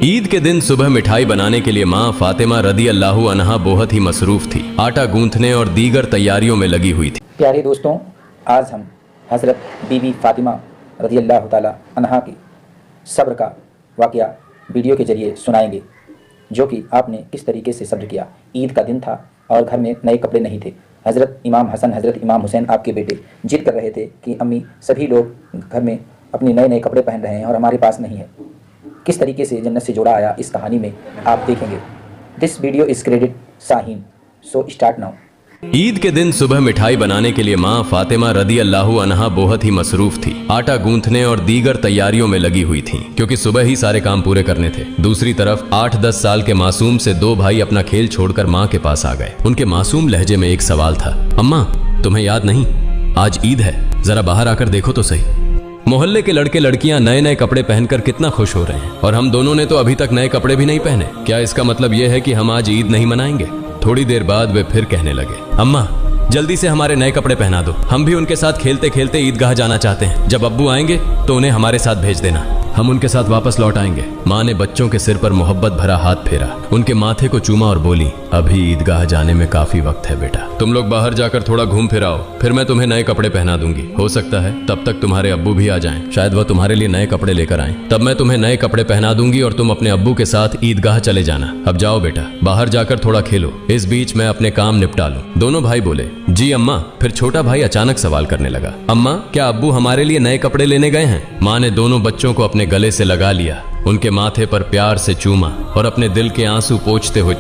प्यारे दोस्तों, आज हम हज़रत बीबी फातिमा रदी अल्लाह ताला अन्हा की सब्र का वाक़या वीडियो के ज़रिए सुनाएंगे, जो कि आपने किस तरीके से सब्र किया। ईद का दिन था और घर में नए कपड़े नहीं थे। हज़रत इमाम हसन, हज़रत इमाम हुसैन आपके बेटे जिद कर रहे थे कि अम्मी, सभी लोग घर में अपने नए नए कपड़े पहन रहे हैं और हमारे पास नहीं है। किस तरीके से जन्नत से जोड़ा आया, इस कहानी में आप देखेंगे। This video is credit Shaheen, so start now. Eid के दिन सुबह मिठाई बनाने के लिए माँ फातिमा रदी अल्लाहु अन्हा बहुत ही मसरूफ थी। आटा गूंथने और दीगर तैयारियों में लगी हुई थी, क्योंकि सुबह ही सारे काम पूरे करने थे। दूसरी तरफ 8-10 साल के मासूम से दो भाई अपना खेल छोड़कर माँ के पास आ गए। उनके मासूम लहजे में एक सवाल था, अम्मा तुम्हें याद नहीं, आज ईद है, जरा बाहर आकर देखो तो सही। मोहल्ले के लड़के लड़कियां नए नए कपड़े पहनकर कितना खुश हो रहे हैं और हम दोनों ने तो अभी तक नए कपड़े भी नहीं पहने। क्या इसका मतलब यह है कि हम आज ईद नहीं मनाएंगे? थोड़ी देर बाद वे फिर कहने लगे, अम्मा जल्दी से हमारे नए कपड़े पहना दो, हम भी उनके साथ खेलते खेलते ईदगाह जाना चाहते हैं। जब अब्बू आएंगे तो उन्हें हमारे साथ भेज देना, हम उनके साथ वापस लौट आएंगे। माँ ने बच्चों के सिर पर मोहब्बत भरा हाथ फेरा, उनके माथे को चूमा और बोली, अभी ईदगाह जाने में काफी वक्त है बेटा, तुम लोग बाहर जाकर थोड़ा घूम फिर आओ, फिर मैं तुम्हें नए कपड़े पहना दूंगी। हो सकता है तब तक तुम्हारे अब्बू भी आ जाएं, शायद वह तुम्हारे लिए नए कपड़े लेकर आएं, तब मैं तुम्हें नए कपड़े पहना दूंगी और तुम अपने अब्बू के साथ ईदगाह चले जाना। अब जाओ बेटा, बाहर जाकर थोड़ा खेलो, इस बीच मैं अपने काम निपटा लूं। दोनों भाई बोले, जी अम्मा। फिर छोटा भाई अचानक सवाल करने लगा, अम्मा क्या अब्बू हमारे लिए नए कपड़े लेने गए हैं? माँ ने दोनों बच्चों को अपने गले से लगा लिया, उनके माथे पर प्यार से चूमा और अपने दिल के आंसू पोंछते हुए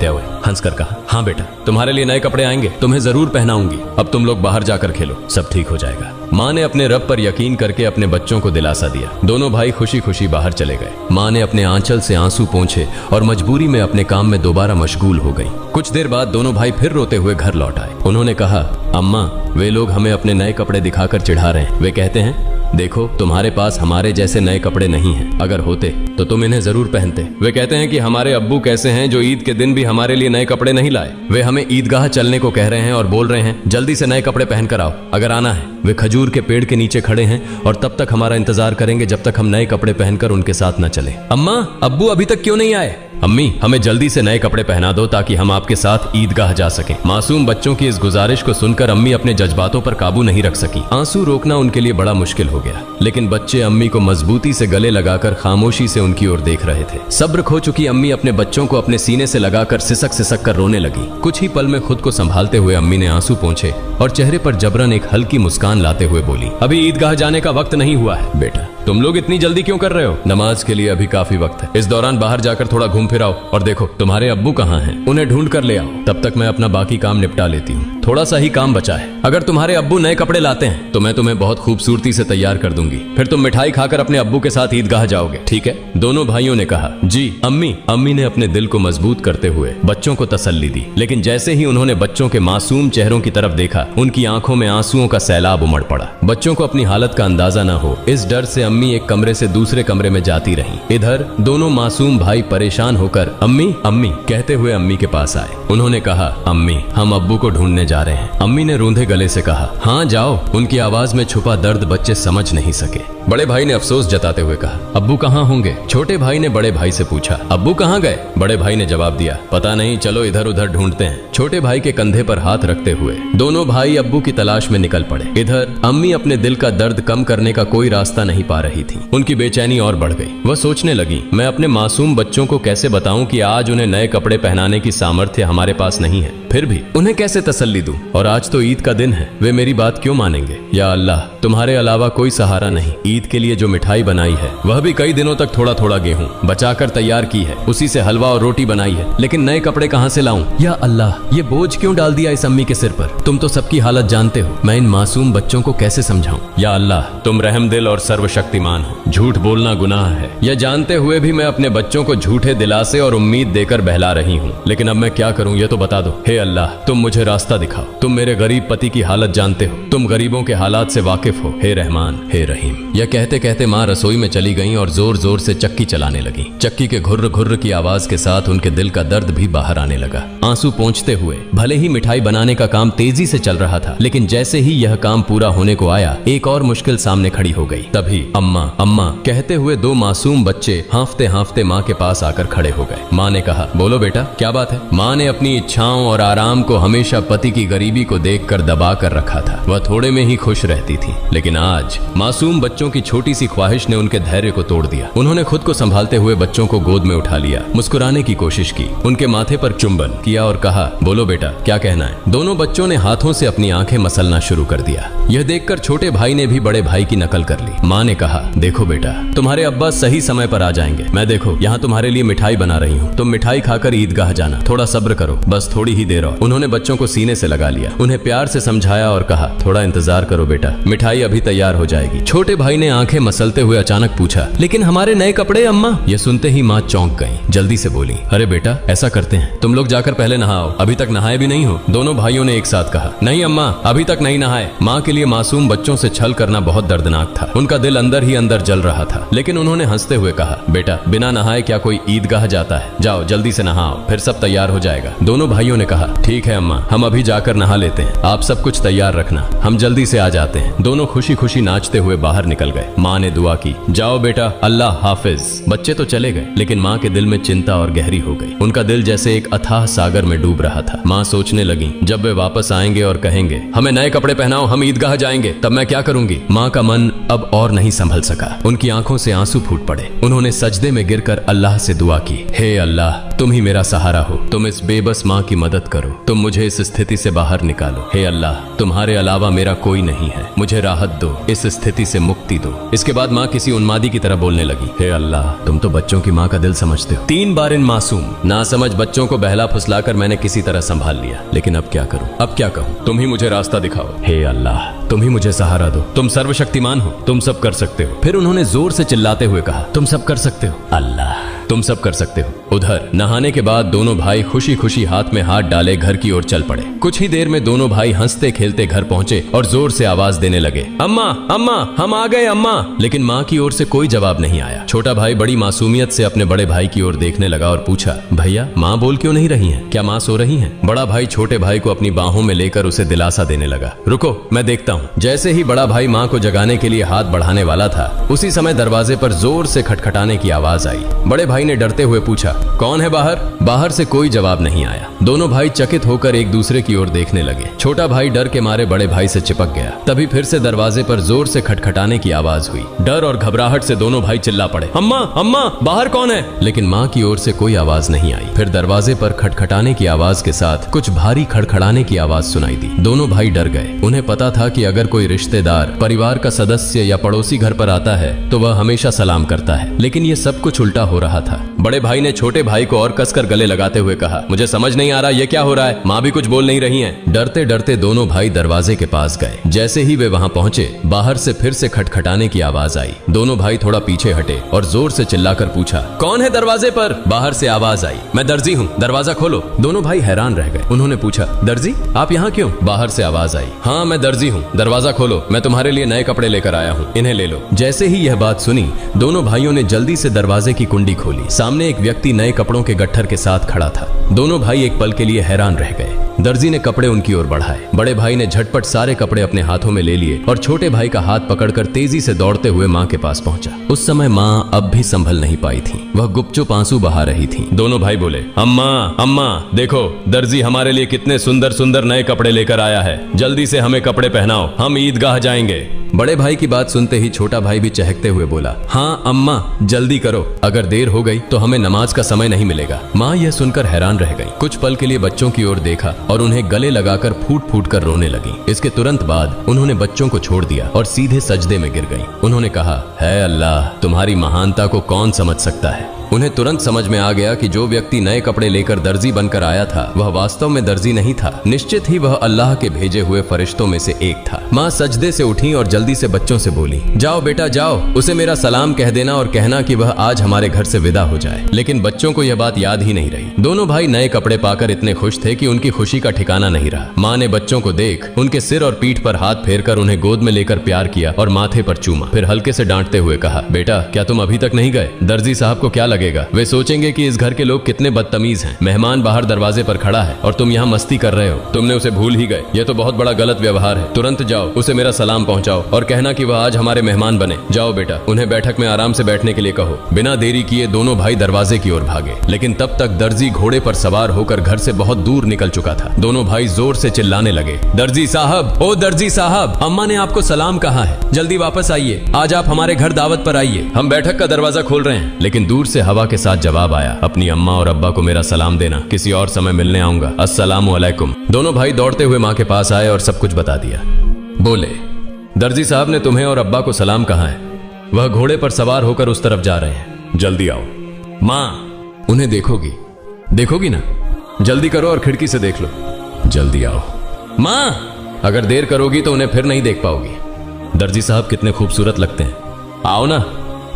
हंसकर कहा, हाँ बेटा तुम्हारे लिए नए कपड़े आएंगे, तुम्हें जरूर पहनाऊंगी। अब तुम लोग बाहर जाकर खेलो, सब ठीक हो जाएगा। माँ ने अपने रब पर यकीन करके अपने बच्चों को दिलासा दिया। दोनों भाई खुशी खुशी बाहर चले गए। माँ ने अपने आंचल से आंसू पोंछे और मजबूरी में अपने काम में दोबारा मशगूल हो गई। कुछ देर बाद दोनों भाई फिर रोते हुए घर लौट आए। उन्होंने कहा, अम्मा वे लोग हमें अपने नए कपड़े दिखाकर चिढ़ा रहे हैं। वे कहते हैं, देखो तुम्हारे पास हमारे जैसे नए कपड़े नहीं हैं, अगर होते तो तुम इन्हें जरूर पहनते। वे कहते हैं कि हमारे अब्बू कैसे हैं जो ईद के दिन भी हमारे लिए नए कपड़े नहीं लाए। वे हमें ईदगाह चलने को कह रहे हैं और बोल रहे हैं जल्दी से नए कपड़े पहनकर आओ, अगर आना है। वे खजूर के पेड़ के नीचे खड़े हैं और तब तक हमारा इंतजार करेंगे जब तक हम नए कपड़े पहनकर उनके साथ न चले। अम्मा अब्बू अभी तक क्यों नहीं आए? अम्मी हमें जल्दी से नए कपड़े पहना दो ताकि हम आपके साथ ईदगाह जा सकें। मासूम बच्चों की इस गुजारिश को सुनकर अम्मी अपने जज्बातों पर काबू नहीं रख सकी। आंसू रोकना उनके लिए बड़ा मुश्किल हो गया, लेकिन बच्चे अम्मी को मजबूती से गले लगाकर खामोशी से उनकी ओर देख रहे थे। सब्र खो चुकी अम्मी अपने बच्चों को अपने सीने से लगाकर सिसक सिसक कर रोने लगी। कुछ ही पल में खुद को संभालते हुए अम्मी ने आंसू पोंछे और चेहरे पर जबरन एक हल्की मुस्कान लाते हुए बोली, अभी ईदगाह जाने का वक्त नहीं हुआ है बेटा, तुम लोग इतनी जल्दी क्यों कर रहे हो? नमाज के लिए अभी काफी वक्त है। इस दौरान बाहर जाकर थोड़ा घूम फिर आओ और देखो तुम्हारे अब्बू कहाँ हैं, उन्हें ढूंढ कर ले आओ। तब तक मैं अपना बाकी काम निपटा लेती हूँ, थोड़ा सा ही काम बचा है। अगर तुम्हारे अब्बू नए कपड़े लाते हैं तो मैं तुम्हें बहुत खूबसूरती से तैयार कर दूंगी, फिर तुम मिठाई खाकर अपने अब्बू के साथ ईदगाह जाओगे, ठीक है? दोनों भाइयों ने कहा, जी अम्मी। अम्मी ने अपने दिल को मजबूत करते हुए बच्चों को तसल्ली दी, लेकिन जैसे ही उन्होंने बच्चों के मासूम चेहरों की तरफ देखा, उनकी आंखों में आंसुओं का सैलाब उमड़ पड़ा। बच्चों को अपनी हालत का अंदाजा न हो, इस डर से अम्मी एक कमरे से दूसरे कमरे में जाती रहीं। इधर दोनों मासूम भाई परेशान होकर अम्मी अम्मी कहते हुए अम्मी के पास आए। उन्होंने कहा, अम्मी हम अब्बू को ढूंढने जा रहे हैं। अम्मी ने रूंधे गले से कहा, हाँ जाओ। उनकी आवाज में छुपा दर्द बच्चे समझ नहीं सके। बड़े भाई ने अफसोस जताते हुए कहा, अब्बू कहाँ होंगे? छोटे भाई ने बड़े भाई से पूछा, अब्बू कहाँ गए? बड़े भाई ने जवाब दिया, पता नहीं, चलो इधर उधर ढूंढते हैं। छोटे भाई के कंधे पर हाथ रखते हुए दोनों भाई अब्बू की तलाश में निकल पड़े। इधर अम्मी अपने दिल का दर्द कम करने का कोई रास्ता नहीं पा रही थी। उनकी बेचैनी और बढ़ गई। वह सोचने लगी, मैं अपने मासूम बच्चों को कैसे बताऊं कि आज उन्हें नए कपड़े पहनाने की सामर्थ्य हमारे पास नहीं है, फिर भी उन्हें कैसे तसल्ली दूं? और आज तो ईद का दिन है, वे मेरी बात क्यों मानेंगे? या अल्लाह, तुम्हारे अलावा कोई सहारा नहीं। ईद के लिए जो मिठाई बनाई है वह भी कई दिनों तक थोड़ा थोड़ा गेहूं बचाकर तैयार की है, उसी से हलवा और रोटी बनाई है, लेकिन नए कपड़े कहां से लाऊं? या अल्लाह, ये बोझ क्यों डाल दिया इस अम्मी के सिर पर? तुम तो सबकी हालत जानते हो, मैं इन मासूम बच्चों को कैसे समझाऊं? या अल्लाह, तुम रहमदिल और सर्वशक्तिमान हो। झूठ बोलना गुनाह है, यह जानते हुए भी मैं अपने बच्चों को झूठे दिलासे और उम्मीद देकर बहला रही हूँ, लेकिन अब मैं क्या करूँ ये तो बता दो। हे अल्लाह, तुम मुझे रास्ता दिखाओ। तुम मेरे गरीब पति की हालत जानते हो, तुम गरीबों के हालात से वाकिफ हो। हे रहमान, हे रहीम। यह कहते कहते माँ रसोई में चली गईं और जोर जोर से चक्की चलाने लगी। चक्की के घुर्र घुर्र की आवाज के साथ उनके दिल का दर्द भी बाहर आने लगा। आंसू पोंछते हुए, भले ही मिठाई बनाने का काम तेजी से चल रहा था, लेकिन जैसे ही यह काम पूरा होने को आया, एक और मुश्किल सामने खड़ी हो गई। तभी अम्मा अम्मा कहते हुए दो मासूम बच्चे हांफते हांफते माँ के पास आकर खड़े हो गए। माँ ने कहा, बोलो बेटा, क्या बात है? माँ ने अपनी इच्छाओं और आराम को हमेशा पति की गरीबी को देखकर दबा कर रखा था। वह थोड़े में ही खुश रहती थी, लेकिन आज मासूम बच्चों की छोटी सी ख्वाहिश ने उनके धैर्य को तोड़ दिया। उन्होंने खुद को संभालते हुए बच्चों को गोद में उठा लिया, मुस्कुराने की कोशिश की, उनके माथे पर चुंबन किया और कहा, बोलो बेटा, क्या कहना है? दोनों बच्चों ने हाथों से अपनी आंखें मसलना शुरू कर दिया। यह देखकर छोटे भाई ने भी बड़े भाई की नकल कर ली। माँ ने कहा, देखो बेटा, तुम्हारे अब्बा सही समय पर आ जाएंगे। मैं देखो यहाँ तुम्हारे लिए मिठाई बना रही हूँ, तुम मिठाई खाकर ईदगाह जाना। थोड़ा सब्र करो, बस थोड़ी ही देर और। उन्होंने बच्चों को सीने से लगा लिया, उन्हें प्यार से समझाया और कहा, थोड़ा इंतजार करो बेटा, मिठाई अभी तैयार हो जाएगी। छोटे भाई ने आंखें मसलते हुए अचानक पूछा, लेकिन हमारे नए कपड़े अम्मा? यह सुनते ही माँ चौंक गई, जल्दी से बोली, अरे बेटा, ऐसा करते हैं, तुम लोग जाकर पहले नहाओ, अभी तक नहाए भी नहीं हो। दोनों भाइयों ने एक साथ कहा, नहीं अम्मा, अभी तक नहीं नहाए। माँ के लिए मासूम बच्चों से छल करना बहुत दर्दनाक था। उनका दिल अंदर ही अंदर जल रहा था, लेकिन उन्होंने हंसते हुए कहा, बेटा, बिना नहाए क्या कोई ईदगाह जाता है? जाओ जल्दी से नहाओ, फिर सब तैयार हो जाएगा। दोनों भाइयों ने कहा, ठीक है अम्मा, हम अभी जाकर नहा लेते हैं, आप सब कुछ तैयार रखना, हम जल्दी से आ जाते हैं। दोनों खुशी खुशी नाचते हुए बाहर निकल गए। माँ ने दुआ की, जाओ बेटा, अल्लाह हाफिज। बच्चे तो चले गए, लेकिन माँ के दिल में चिंता और गहरी हो गई। उनका दिल जैसे एक अथाह सागर में डूब रहा था। माँ सोचने लगी, जब वे वापस आएंगे और कहेंगे, हमें नए कपड़े पहनाओ, हम ईदगाह जाएंगे, तब मैं क्या करूंगी? माँ का मन अब और नहीं संभल सका, उनकी आंखों से आंसू फूट पड़े। उन्होंने सजदे में गिरकर अल्लाह से दुआ की, हे अल्लाह, तुम ही मेरा सहारा हो, तुम इस बेबस माँ की मदद करो, तुम मुझे इस स्थिति से बाहर निकालो। हे अल्लाह, तुम्हारे अलावा मेरा कोई नहीं है, मुझे राहत दो, इस स्थिति से मुक्ति दो। इसके बाद माँ किसी उन्मादी की तरह बोलने लगी, हे अल्लाह, तुम तो बच्चों की माँ का दिल समझते हो। 3 बार इन मासूम नासमझ बच्चों को बहला फुसलाकर मैंने किसी तरह संभाल लिया, लेकिन अब क्या करूं? अब क्या कहूं? तुम ही मुझे रास्ता दिखाओ। हे अल्लाह, तुम ही मुझे सहारा दो, तुम सर्वशक्तिमान हो, तुम सब कर सकते हो। फिर उन्होंने जोर से चिल्लाते हुए कहा, तुम सब कर सकते हो अल्लाह, तुम सब कर सकते हो। उधर नहाने के बाद दोनों भाई खुशी खुशी हाथ में हाथ डाले घर की ओर चल पड़े। कुछ ही देर में दोनों भाई हंसते खेलते घर पहुंचे और जोर से आवाज देने लगे, अम्मा अम्मा, हम आ गए अम्मा। लेकिन माँ की ओर से कोई जवाब नहीं आया। छोटा भाई बड़ी मासूमियत से अपने बड़े भाई की ओर देखने लगा और पूछा, भैया, माँ बोल क्यों नहीं रही हैं? क्या माँ सो रही हैं? बड़ा भाई छोटे भाई को अपनी बाहों में लेकर उसे दिलासा देने लगा, रुको मैं देखता हूँ। जैसे ही बड़ा भाई माँ को जगाने के लिए हाथ बढ़ाने वाला था, उसी समय दरवाजे पर जोर से खटखटाने की आवाज आई। बड़े भाई ने डरते हुए पूछा, कौन है बाहर? बाहर से कोई जवाब नहीं आया। दोनों भाई चकित होकर एक दूसरे की ओर देखने लगे। छोटा भाई डर के मारे बड़े भाई से चिपक गया। तभी फिर से दरवाजे पर जोर से खटखटाने की आवाज हुई। डर और घबराहट से दोनों भाई चिल्ला पड़े, अम्मा अम्मा, बाहर कौन है? लेकिन माँ की ओर से कोई आवाज नहीं आई। फिर दरवाजे पर खटखटाने की आवाज के साथ कुछ भारी खड़खड़ाने की आवाज सुनाई दी। दोनों भाई डर गए। उन्हें पता था कि अगर कोई रिश्तेदार, परिवार का सदस्य या पड़ोसी घर पर आता है तो वह हमेशा सलाम करता है, लेकिन ये सब कुछ उल्टा हो रहा था। बड़े भाई ने छोटे भाई को और कसकर गले लगाते हुए कहा, मुझे समझ नहीं आ रहा ये क्या हो रहा है, माँ भी कुछ बोल नहीं रही हैं। डरते डरते दोनों भाई दरवाजे के पास गए। जैसे ही वे वहां पहुंचे, बाहर से फिर से खटखटाने की आवाज आई। दोनों भाई थोड़ा पीछे हटे और जोर से चिल्लाकर पूछा, कौन है दरवाजे पर? बाहर से आवाज आई, मैं दर्जी हूँ, दरवाजा खोलो। दोनों भाई हैरान रह गए। उन्होंने पूछा, दर्जी, आप यहाँ क्यों? बाहर से आवाज आई, हाँ मैं दर्जी हूँ, दरवाजा खोलो, मैं तुम्हारे लिए नए कपड़े लेकर आया हूँ, इन्हें ले लो। जैसे ही यह बात सुनी, दोनों भाइयों ने जल्दी से दरवाजे की कुंडी खोली। सामने एक व्यक्ति नए कपड़ों के गट्ठर के साथ खड़ा था। दोनों भाई एक पल के लिए हैरान रह गए। दर्जी ने कपड़े उनकी ओर बढ़ाए। बड़े भाई ने झटपट सारे कपड़े अपने हाथों में ले लिए और छोटे भाई का हाथ पकड़कर तेजी से दौड़ते हुए माँ के पास पहुंचा। उस समय माँ अब भी संभल नहीं पाई थी। वह गुपचुप आंसू बहा रही थी। दोनों भाई बोले, अम्मा अम्मा, देखो दर्जी हमारे लिए कितने सुंदर सुंदर नए कपड़े लेकर आया है, जल्दी से हमें कपड़े पहनाओ, हम ईदगाह जाएंगे। बड़े भाई की बात सुनते ही छोटा भाई भी चहकते हुए बोला, हाँ अम्मा, जल्दी करो, अगर देर हो गई तो हमें नमाज का समय नहीं मिलेगा। माँ यह सुनकर हैरान रह गई। कुछ पल के लिए बच्चों की ओर देखा और उन्हें गले लगाकर फूट फूट कर रोने लगी। इसके तुरंत बाद उन्होंने बच्चों को छोड़ दिया और सीधे सजदे में गिर गई। उन्होंने कहा, है अल्लाह, तुम्हारी महानता को कौन समझ सकता है। उन्हें तुरंत समझ में आ गया कि जो व्यक्ति नए कपड़े लेकर दर्जी बनकर आया था वह वास्तव में दर्जी नहीं था, निश्चित ही वह अल्लाह के भेजे हुए फरिश्तों में से एक था। माँ सजदे से उठी और जल्दी से बच्चों से बोली, जाओ बेटा जाओ, उसे मेरा सलाम कह देना और कहना कि वह आज हमारे घर से विदा हो जाए। लेकिन बच्चों को यह बात याद ही नहीं रही। दोनों भाई नए कपड़े पाकर इतने खुश थे कि उनकी खुशी का ठिकाना नहीं रहा। माँ ने बच्चों को देख उनके सिर और पीठ पर हाथ फेरकर उन्हें गोद में लेकर प्यार किया और माथे पर चूमा। फिर हल्के से डांटते हुए कहा, बेटा क्या तुम अभी तक नहीं गए? दर्जी साहब को क्या लगेगा? वे सोचेंगे कि इस घर के लोग कितने बदतमीज हैं। मेहमान बाहर दरवाजे पर खड़ा है और तुम यहाँ मस्ती कर रहे हो। तुमने उसे भूल ही गए। यह तो बहुत बड़ा गलत व्यवहार है। तुरंत जाओ, उसे मेरा सलाम पहुंचाओ और कहना कि वह आज हमारे मेहमान बने। जाओ बेटा, उन्हें बैठक में आराम से बैठने के लिए कहो। बिना देरी किए दोनों भाई दरवाजे की ओर भागे, लेकिन तब तक दर्जी घोड़े पर सवार होकर घर से बहुत दूर निकल चुका था। दोनों भाई जोर से चिल्लाने लगे, दर्जी साहब, ओ दर्जी साहब, अम्मा ने आपको सलाम कहा है, जल्दी वापस आइए। आज आप हमारे घर दावत पर आइए, हम बैठक का दरवाजा खोल रहे हैं। लेकिन दूर से हवा के साथ जवाब आया, अपनी अम्मा और अब्बा को मेरा सलाम देना, किसी और समय मिलने आऊंगा। अस्सलामु अलैकुम। दोनों भाई दौड़ते हुए माँ के पास आए और सब कुछ बता दिया। बोले, दर्जी साहब ने तुम्हें और अब्बा को सलाम कहा है, वह घोड़े पर सवार होकर उस तरफ जा रहे हैं, जल्दी आओ। माँ, उन्हें देखोगी ना? जल्दी करो और खिड़की से देख लो। जल्दी आओ। माँ, अगर देर करोगी तो उन्हें फिर नहीं देख पाओगी। दर्जी साहब कितने खूबसूरत लगते हैं, आओ ना।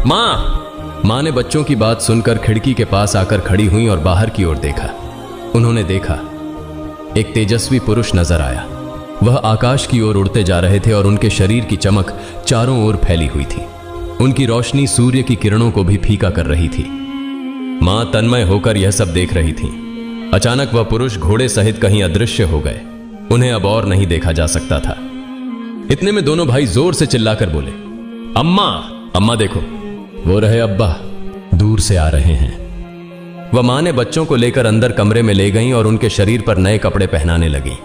माँ ने बच्चों की बात सुनकर खिड़की के पास आकर खड़ी हुई और बाहर की ओर देखा। उन्होंने देखा एक तेजस्वी पुरुष नजर आया। वह आकाश की ओर उड़ते जा रहे थे और उनके शरीर की चमक चारों ओर फैली हुई थी। उनकी रोशनी सूर्य की किरणों को भी फीका कर रही थी। मां तन्मय होकर यह सब देख रही थी। अचानक वह पुरुष घोड़े सहित कहीं अदृश्य हो गए। उन्हें अब और नहीं देखा जा सकता था। इतने में दोनों भाई जोर से चिल्लाकर बोले, अम्मा, अम्मा देखो, वो रहे अब्बा, दूर से आ रहे हैं। वह मां ने बच्चों को लेकर अंदर कमरे में ले गईं और उनके शरीर पर नए कपड़े पहनाने लगी।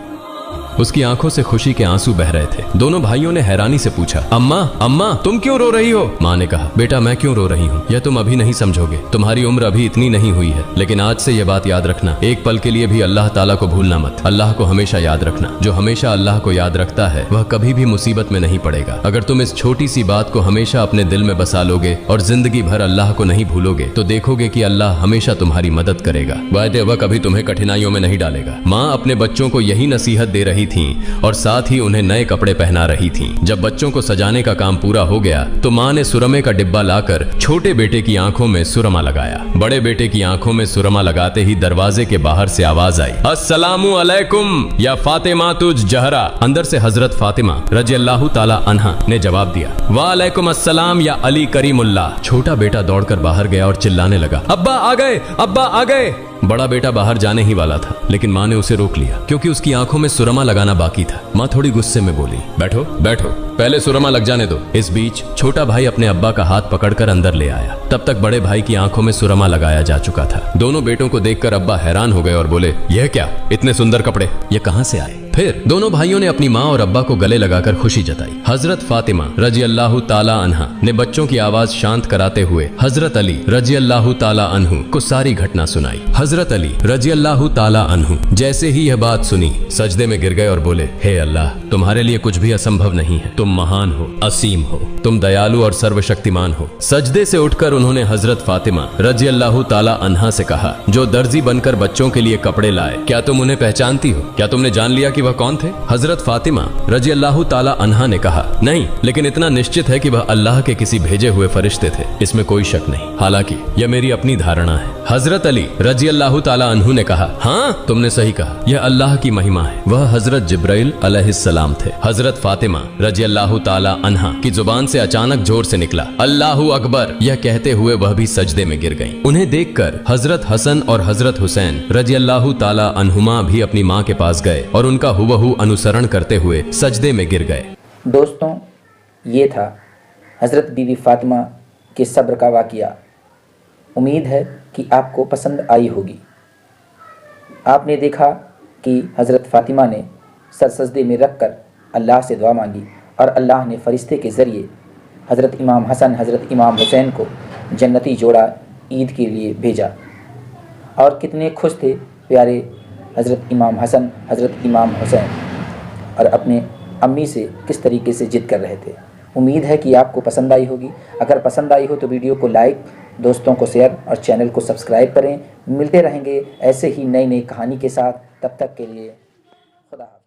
उसकी आंखों से खुशी के आंसू बह रहे थे। दोनों भाइयों ने हैरानी से पूछा, अम्मा, अम्मा तुम क्यों रो रही हो? मां ने कहा, बेटा मैं क्यों रो रही हूँ, यह तुम अभी नहीं समझोगे। तुम्हारी उम्र अभी इतनी नहीं हुई है, लेकिन आज से यह बात याद रखना, एक पल के लिए भी अल्लाह ताला को भूलना मत। अल्लाह को हमेशा याद रखना। जो हमेशा अल्लाह को याद रखता है वह कभी भी मुसीबत में नहीं पड़ेगा। अगर तुम इस छोटी सी बात को हमेशा अपने दिल में बसा लोगे और जिंदगी भर अल्लाह को नहीं भूलोगे तो देखोगे कि अल्लाह हमेशा तुम्हारी मदद करेगा। वायदे वह कभी तुम्हें कठिनाइयों में नहीं डालेगा। माँ अपने बच्चों को यही नसीहत दे रही थी और साथ ही उन्हें नए कपड़े पहना रही थी। जब बच्चों को सजाने का काम पूरा हो गया तो माँ ने सुरमे का डिब्बा लाकर छोटे बेटे की आंखों में सुरमा लगाया। बड़े बेटे की आंखों में सुरमा लगाते ही दरवाजे के बाहर से आवाज आई, अस्सलामु अलैकुम या फातिमा तुझ जहरा। अंदर से हजरत फातिमा रजी अल्लाह ताला अन्हा ने जवाब दिया, वालेकुम अस्सलाम या अली करीमुल्लाह। छोटा बेटा दौड़कर बाहर गया और चिल्लाने लगा, अब्बा आ गए, अब्बा आ गए। बड़ा बेटा बाहर जाने ही वाला था, लेकिन माँ ने उसे रोक लिया क्योंकि उसकी आंखों में सुरमा लगाना बाकी था। माँ थोड़ी गुस्से में बोली, बैठो बैठो, पहले सुरमा लग जाने दो। इस बीच छोटा भाई अपने अब्बा का हाथ पकड़कर अंदर ले आया। तब तक बड़े भाई की आंखों में सुरमा लगाया जा चुका था। दोनों बेटों को देखकर अब्बा हैरान हो गए और बोले, यह क्या, इतने सुंदर कपड़े, ये कहां से आए? फिर दोनों भाइयों ने अपनी माँ और अब्बा को गले लगाकर खुशी जताई। हजरत फातिमा रजी अल्लाह ताला अन्हा ने बच्चों की आवाज शांत कराते हुए हजरत अली रजी अल्लाह ताला अन्हु को सारी घटना सुनाई। हजरत अली रजी अल्लाह ताला अन्हु जैसे ही यह बात सुनी सजदे में गिर गए और बोले, हे अल्लाह, तुम्हारे लिए कुछ भी असंभव नहीं है। तुम महान हो, असीम हो, तुम दयालु और सर्वशक्तिमान हो। सजदे से उठकर उन्होंने हजरत फातिमा रजी अल्लाह ताला अन्हा से कहा, जो दर्जी बनकर बच्चों के लिए कपड़े लाए, क्या तुम उन्हें पहचानती हो? क्या तुमने जान लिया कि वह कौन थे? हजरत फातिमा रजी अल्लाह ताला अन्हा ने कहा, नहीं, लेकिन इतना निश्चित है कि वह अल्लाह के किसी भेजे हुए फरिश्ते थे, इसमें कोई शक नहीं। हालांकि यह मेरी अपनी धारणा है। हजरत अली रजी अल्लाह ताला अन्हु ने कहा, हाँ तुमने सही कहा, यह अल्लाह की महिमा है। वह हजरत जिब्राइल अलैहिस्सलाम थे। हजरत फातिमा रजी अल्लाह ताला अन्हा की जुबान से अचानक जोर से निकला, अल्लाहु अकबर। यह कहते हुए वह भी सजदे में गिर गईं। उन्हें देखकर हजरत हसन और हजरत हुसैन रजी अल्लाह ताला अन्हुमा भी अपनी माँ के पास गए और उनका हुबहू अनुसरण करते हुए सजदे में गिर गए। दोस्तों, ये था हजरत बीबी फातिमा के सब्र का वाक़या। उम्मीद है कि आपको पसंद आई होगी। आपने देखा कि हज़रत फ़ातिमा ने सर सजदे में रख कर अल्लाह से दुआ मांगी और अल्लाह ने फ़रिश्ते के ज़रिए हज़रत इमाम हसन हज़रत इमाम हुसैन को जन्नती जोड़ा ईद के लिए भेजा। और कितने खुश थे प्यारे हज़रत इमाम हसन हज़रत इमाम हुसैन, और अपने अम्मी से किस तरीके से ज़िद कर रहे थे। उम्मीद है कि आपको पसंद आई होगी। अगर पसंद आई हो तो वीडियो को लाइक, दोस्तों को शेयर और चैनल को सब्सक्राइब करें। मिलते रहेंगे ऐसे ही नई नई कहानी के साथ। तब तक के लिए खुदा हाफ़िज़।